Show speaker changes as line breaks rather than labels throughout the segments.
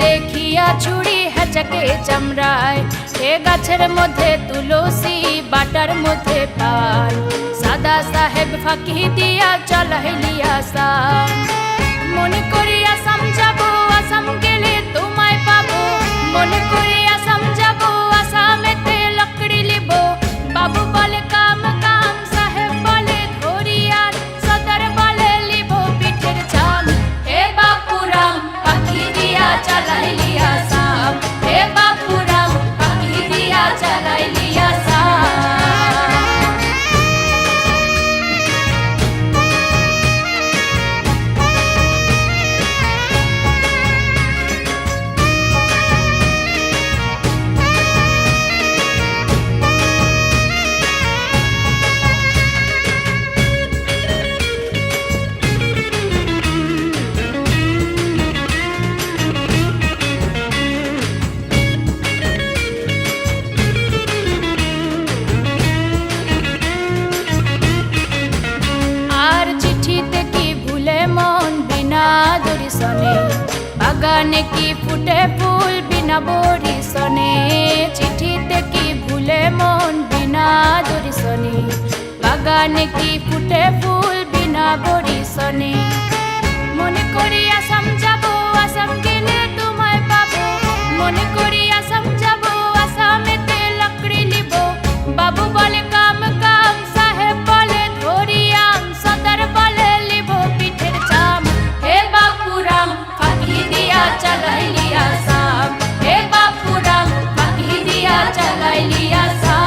দেখিয়া ছুরি হেঁচাকে চামড়ায়, এ গাছের মধ্যে তুলসী বাটার মধ্যে পান, সাদা সাহেব ফাঁকি দিয়া চলাইলিয়া সান। মনে করি আসাম যাবো, আসাম গেলে তোমায় পাবো, মনে করি আসাম যাবো, আসামেতে লকড়ি লিব। বাবু বলে কাম কাম, সাহেব বলে ধরিয়ান, সদর বলে লিব পিঠের ছাম। হে বাপুরাম পাখি দিয়া চালাইলিয়া সাম, হে বাপুরাম পাখি দিয়া চালাইলিয়া সাম। আর চিঠিতে কি ভুলে মন বিনা দর্শনে, বাগানে কি ফুটে ফুল বিনা বরিশনে। চিঠিতে কি ভুলে মন বিনা দর্শনে, বাগানে কি ফুটে ফুল বিনা বরিশনে। মনে করি আসাম যাবো, আসাম গেলে তোমায় পাবো, মনে করি আসাম যাবো, আসামেতে লকড়ি লিব। বাবু বলে কাম কাম, সাহেব বলে ধরিয়াম, সদর বলে লিব পিঠের ছাম। হে বাপুরাম ফাঁকি দিয়া চালাইলিয়া সাম, হে বাপুরাম ফাঁকি দিয়া চালাইলিয়া সাম।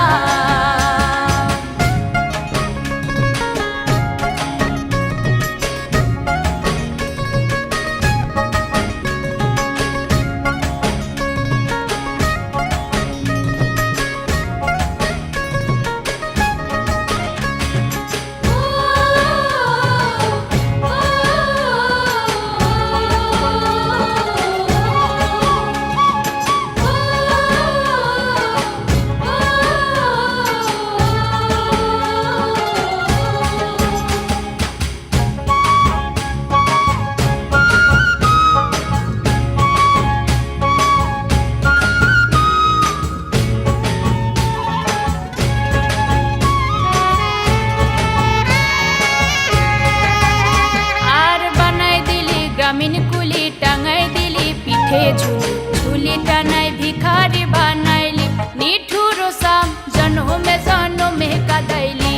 গ্রামীণ কুলি টাঙাই দিলি পিঠে ঝুলি, ঝুলি টানাই ভিখারি বানাইলি, নিঠুর সাম জন্মে জন্মে কাদাইলি।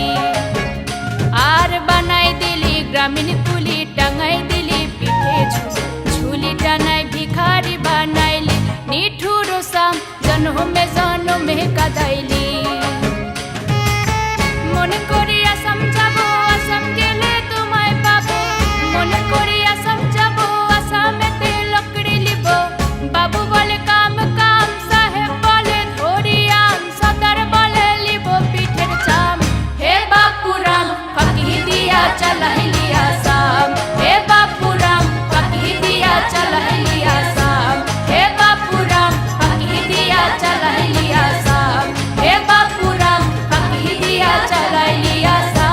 আর বানাই দিলি গ্রামীণ কুলি টাঙাই দিলি পিঠে ঝুলি, ঝুলি টানাই ভিখারি বানাইলি, নিঠুর সাম জন্মে জন্মে কাদাইলি। মনে করি আসাম যাবো, আসাম গেলে তোমায় পাবো, মনে করি আসাম যাবো, আসামেতে লকড়ি লিব। বাবু বলে কাম কাম, সাহেব বলে ধরিয়াম, সদর বলে লিব পিঠের ছাম। হে বাপুরাম ফাঁকি দিয়া চালাইলিয়া সাম, হে বাপুরাম ফাঁকি দিয়া চালাইলিয়া সাম, হে বাপুরাম ফাঁকি দিয়া চালাইলিয়া সাম, হে বাপুরাম ফাঁকি দিয়া চালাইলিয়া সাম।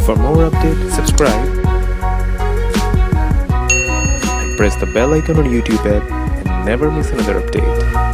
For more updates, subscribe and press the bell icon on YouTube app and never miss another update.